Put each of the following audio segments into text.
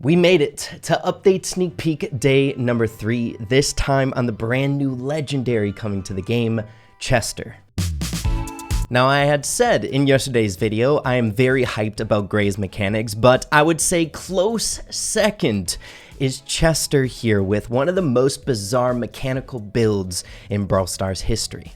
We made it to update sneak peek day number 3, this time on the brand new legendary coming to the game, Chester. Now, I had said in yesterday's video, I am very hyped about Gray's mechanics, but I would say close second is Chester here with one of the most bizarre mechanical builds in Brawl Stars history.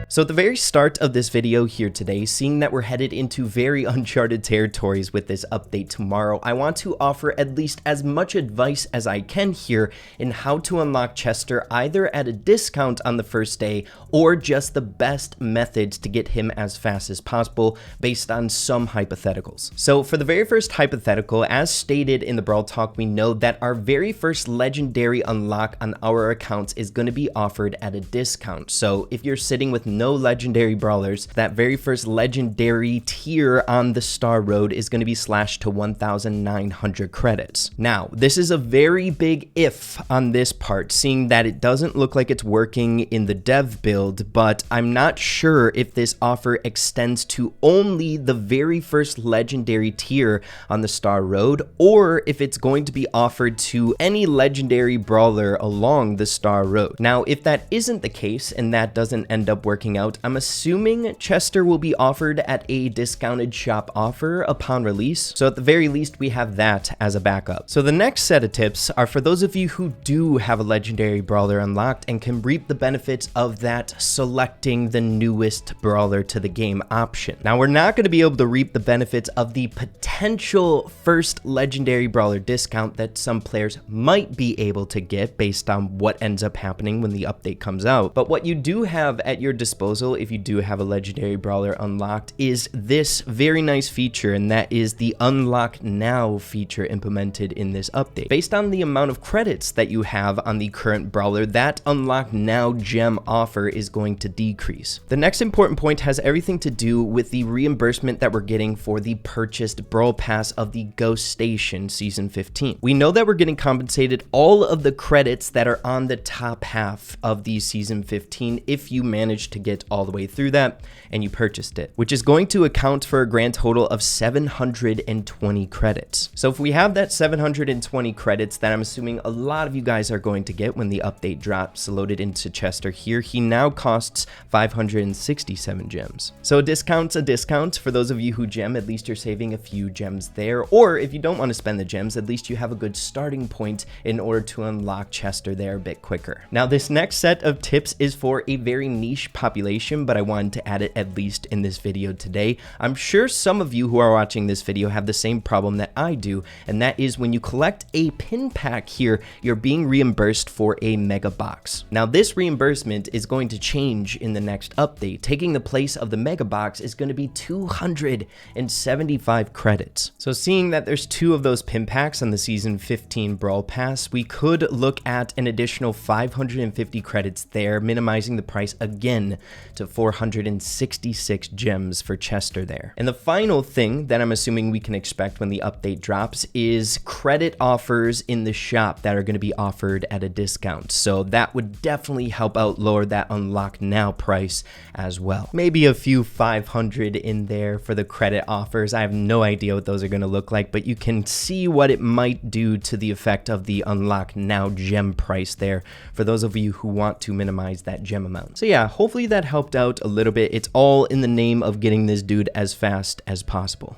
So at the very start of this video here today, seeing that we're headed into very uncharted territories with this update tomorrow, I want to offer at least as much advice as I can here in how to unlock Chester either at a discount on the first day or just the best methods to get him as fast as possible based on some hypotheticals. So for the very first hypothetical, as stated in the Brawl Talk, we know that our very first legendary unlock on our accounts is going to be offered at a discount. So if you're sitting with no legendary brawlers, that very first legendary tier on the Star Road is going to be slashed to 1,900 credits. Now, this is a very big if on this part, seeing that it doesn't look like it's working in the dev build, but I'm not sure if this offer extends to only the very first legendary tier on the Star Road, or if it's going to be offered to any legendary brawler along the Star Road. Now, if that isn't the case and that doesn't end up working out, I'm assuming Chester will be offered at a discounted shop offer upon release. So at the very least, we have that as a backup. So the next set of tips are for those of you who do have a legendary brawler unlocked and can reap the benefits of that selecting the newest brawler to the game option. Now, we're not going to be able to reap the benefits of the potential first legendary brawler discount that some players might be able to get based on what ends up happening when the update comes out. But what you do have at your disposal, if you do have a legendary brawler unlocked, is this very nice feature, and that is the unlock now feature implemented in this update. Based on the amount of credits that you have on the current brawler, that unlock now gem offer is going to decrease. The next important point has everything to do with the reimbursement that we're getting for the purchased Brawl Pass of the Ghost Station Season 15. We know that we're getting compensated all of the credits that are on the top half of the Season 15 if you manage to get all the way through that and you purchased it, which is going to account for a grand total of 720 credits. So if we have that 720 credits that I'm assuming a lot of you guys are going to get when the update drops loaded into Chester here, he now costs 567 gems. So a discount's a discount. For those of you who gem, at least you're saving a few gems there, or if you don't want to spend the gems, at least you have a good starting point in order to unlock Chester there a bit quicker. Now, this next set of tips is for a very niche population, but I wanted to add it at least in this video today. I'm sure some of you who are watching this video have the same problem that I do, and that is when you collect a pin pack here, you're being reimbursed for a mega box. Now, this reimbursement is going to change in the next update. Taking the place of the mega box is going to be 275 credits. So seeing that there's 2 of those pin packs on the Season 15 Brawl Pass, we could look at an additional 550 credits there, minimizing the price again to 466 gems for Chester there. And the final thing that I'm assuming we can expect when the update drops is credit offers in the shop that are going to be offered at a discount. So that would definitely help out lower that unlock now price as well. Maybe a few 500 in there for the credit offers. I have no idea what those are going to look like, but you can see what it might do to the effect of the unlock now gem price there for those of you who want to minimize that gem amount. So yeah, hopefully that helped out a little bit. It's all in the name of getting this dude as fast as possible.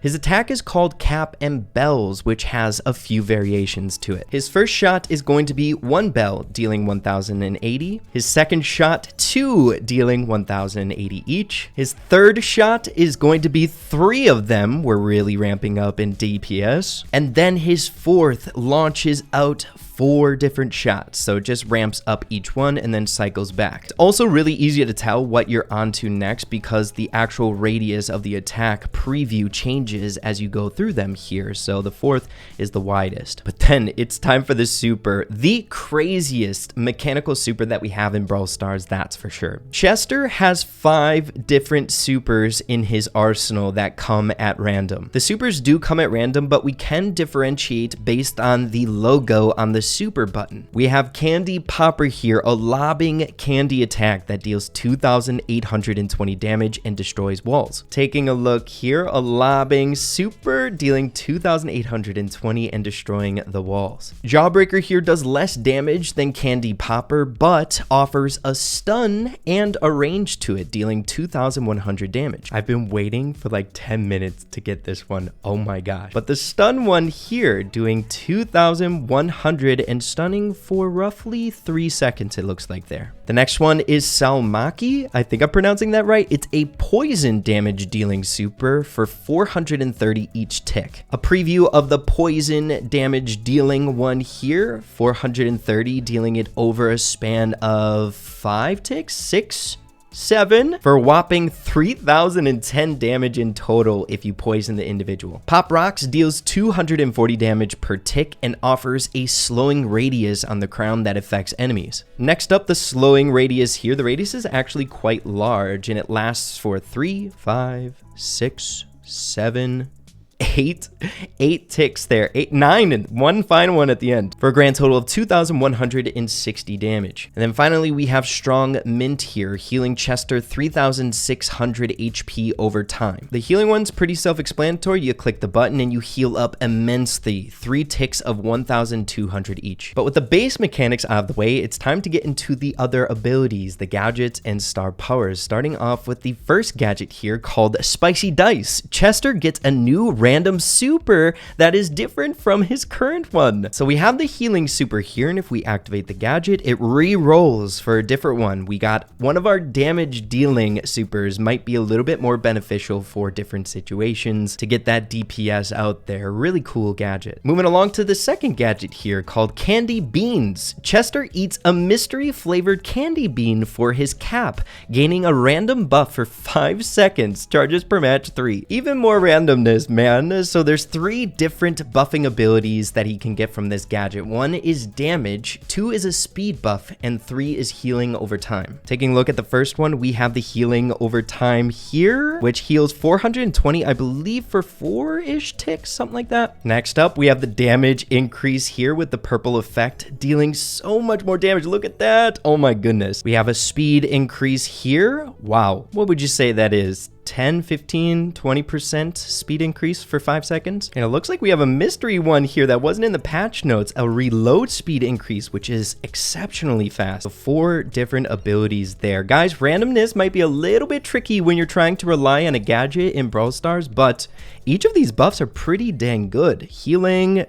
His attack is called Cap and Bells, which has a few variations to it. His first shot is going to be 1 bell, dealing 1,080. His second shot, 2, dealing 1,080 each. His third shot is going to be 3 of them. We're really ramping up in DPS. And then his fourth launches out 4 different shots, so it just ramps up each one and then cycles back. It's also really easy to tell what you're onto next because the actual radius of the attack preview changes as you go through them here, so the fourth is the widest. But then it's time for the super, the craziest mechanical super that we have in Brawl Stars, that's for sure. Chester has 5 different supers in his arsenal that come at random. The supers do come at random, but we can differentiate based on the logo on the super button. We have Candy Popper here, a lobbing candy attack that deals 2,820 damage and destroys walls. Taking a look here, a lobbing super dealing 2,820 and destroying the walls. Jawbreaker here does less damage than Candy Popper, but offers a stun and a range to it, dealing 2,100 damage. I've been waiting for like 10 minutes to get this one. Oh my gosh. But the stun one here doing 2,100 and stunning for roughly 3 seconds, it looks like there. The next one is Salmaki. I think I'm pronouncing that right. It's a poison damage dealing super for 430 each tick. A preview of the poison damage dealing one here, 430, dealing it over a span of 5 ticks, 6, 7 for a whopping 3,010 damage in total if you poison the individual. Pop Rocks deals 240 damage per tick and offers a slowing radius on the crown that affects enemies. Next up, the slowing radius here. The radius is actually quite large and it lasts for 3, 5, 6, 7, 8 ticks there, 8, 9, and one final one at the end for a grand total of 2,160 damage. And then finally, we have Strong Mint here, healing Chester 3,600 HP over time. The healing one's pretty self-explanatory. You click the button and you heal up immensely, 3 ticks of 1,200 each. But with the base mechanics out of the way, it's time to get into the other abilities, the gadgets and star powers, starting off with the first gadget here called Spicy Dice. Chester gets a new random super that is different from his current one. So we have the healing super here, and if we activate the gadget, it re-rolls for a different one. We got one of our damage dealing supers might be a little bit more beneficial for different situations to get that DPS out there. Really cool gadget. Moving along to the second gadget here called Candy Beans. Chester eats a mystery flavored candy bean for his cap, gaining a random buff for 5 seconds, charges per match 3. Even more randomness, man. So there's 3 different buffing abilities that he can get from this gadget. 1 is damage, 2 is a speed buff, and 3 is healing over time. Taking a look at the first one, we have the healing over time here, which heals 420, I believe, for 4-ish ticks, something like that. Next up, we have the damage increase here with the purple effect, dealing so much more damage. Look at that. Oh my goodness. We have a speed increase here. Wow. What would you say that is? 10, 15, 20% speed increase for 5 seconds. And it looks like we have a mystery one here that wasn't in the patch notes, a reload speed increase, which is exceptionally fast. So 4 different abilities there. Guys, randomness might be a little bit tricky when you're trying to rely on a gadget in Brawl Stars, but each of these buffs are pretty dang good. Healing,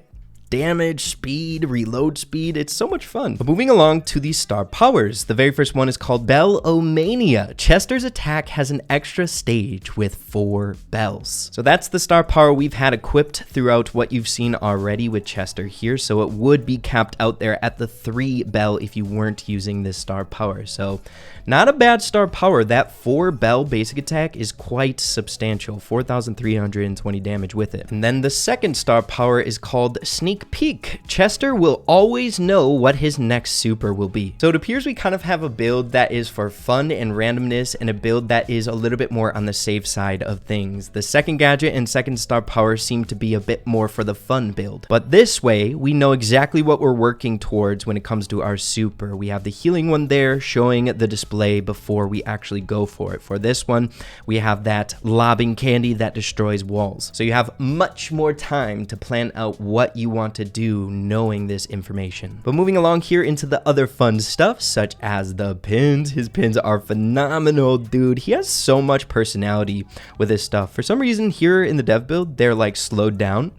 damage, speed, reload speed. It's so much fun. But moving along to the star powers. The very first one is called Bell-O-Mania. Chester's attack has an extra stage with 4 bells. So that's the star power we've had equipped throughout what you've seen already with Chester here. So it would be capped out there at the 3 bell if you weren't using this star power. So not a bad star power. That 4 bell basic attack is quite substantial, 4,320 damage with it. And then the second star power is called Sneak Peek. Chester will always know what his next super will be. So it appears we kind of have a build that is for fun and randomness and a build that is a little bit more on the safe side of things. The second gadget and second star power seem to be a bit more for the fun build. But this way, we know exactly what we're working towards when it comes to our super. We have the healing one there showing the display before we actually go for it. For this one, we have that lobbing candy that destroys walls. So you have much more time to plan out what you want to do knowing this information. But moving along here into the other fun stuff, such as the pins. His pins are phenomenal, dude. He has so much personality with his stuff. For some reason here in the dev build, they're like slowed down.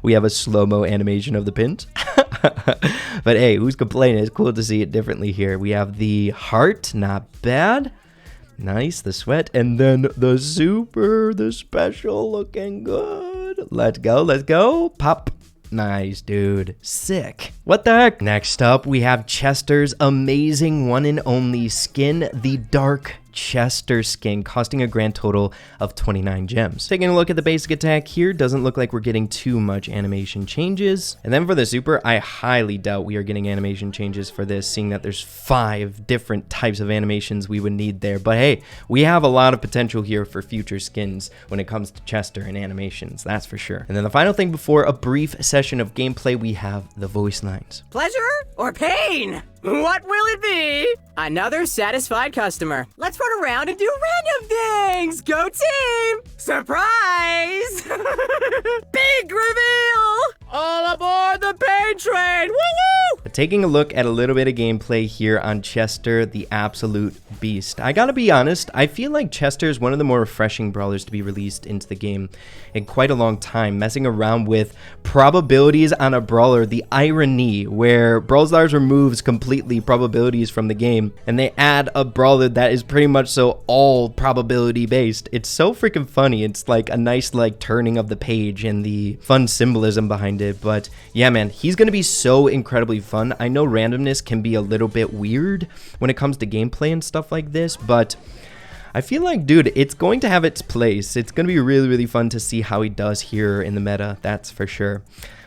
We have a slow-mo animation of the pins. But hey, who's complaining? It's cool to see it differently here. We have the heart, not bad. Nice, the sweat, and then the super, the special, looking good. Let's go, let's go. Pop. Nice, dude. Sick. What the heck? Next up, we have Chester's amazing one and only skin, the Dark Chester skin, costing a grand total of 29 gems. Taking a look at the basic attack here, doesn't look like we're getting too much animation changes. And then for the super, I highly doubt we are getting animation changes for this, seeing that there's 5 different types of animations we would need there. But hey, we have a lot of potential here for future skins when it comes to Chester and animations, that's for sure. And then the final thing before a brief session of gameplay, we have the voice lines. Pleasure or pain? What will it be? Another satisfied customer. Let's run around and do random things. Go team! Surprise! Big reveal! All aboard the pain train! Woo-woo! But taking a look at a little bit of gameplay here on Chester, the absolute beast. I gotta be honest, I feel like Chester is one of the more refreshing brawlers to be released into the game in quite a long time, messing around with probabilities on a brawler, the irony where Brawl Stars removes completely probabilities from the game and they add a brawler that is pretty much so all probability based. It's so freaking funny. It's like a nice like turning of the page and the fun symbolism behind it. But yeah, man, he's gonna be so incredibly fun. I know randomness can be a little bit weird when it comes to gameplay and stuff like this, but I feel like, dude, it's going to have its place. It's going to be really, really fun to see how he does here in the meta, that's for sure.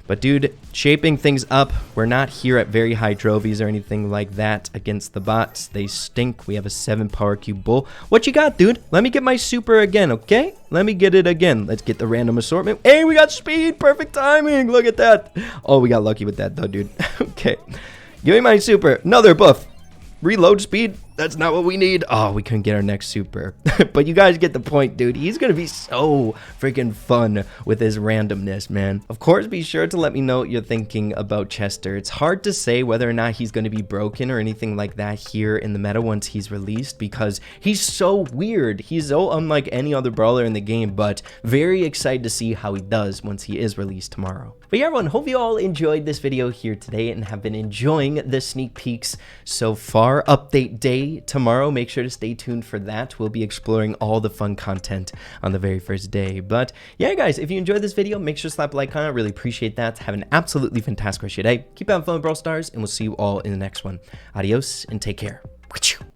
But dude, shaping things up, we're not here at very high trophies or anything like that against the bots. They stink. We have a 7 power cube bull. What you got, dude? Let me get my super again, okay? Let me get it again. Let's get the random assortment. Hey, we got speed. Perfect timing. Look at that. Oh, we got lucky with that though, dude. Okay. Give me my super. Another buff. Reload speed. That's not what we need. Oh, we couldn't get our next super. But you guys get the point, dude. He's going to be so freaking fun with his randomness, man. Of course, be sure to let me know what you're thinking about Chester. It's hard to say whether or not he's going to be broken or anything like that here in the meta once he's released because he's so weird. He's so unlike any other brawler in the game, but very excited to see how he does once he is released tomorrow. But yeah, everyone, hope you all enjoyed this video here today and have been enjoying the sneak peeks so far. Update day tomorrow, make sure to stay tuned for that. We'll be exploring all the fun content on the very first day. But yeah, guys, if you enjoyed this video, make sure to slap a like on it. I really appreciate that. Have an absolutely fantastic rest of your day. Keep having fun with Brawl Stars, and we'll see you all in the next one. Adios and take care.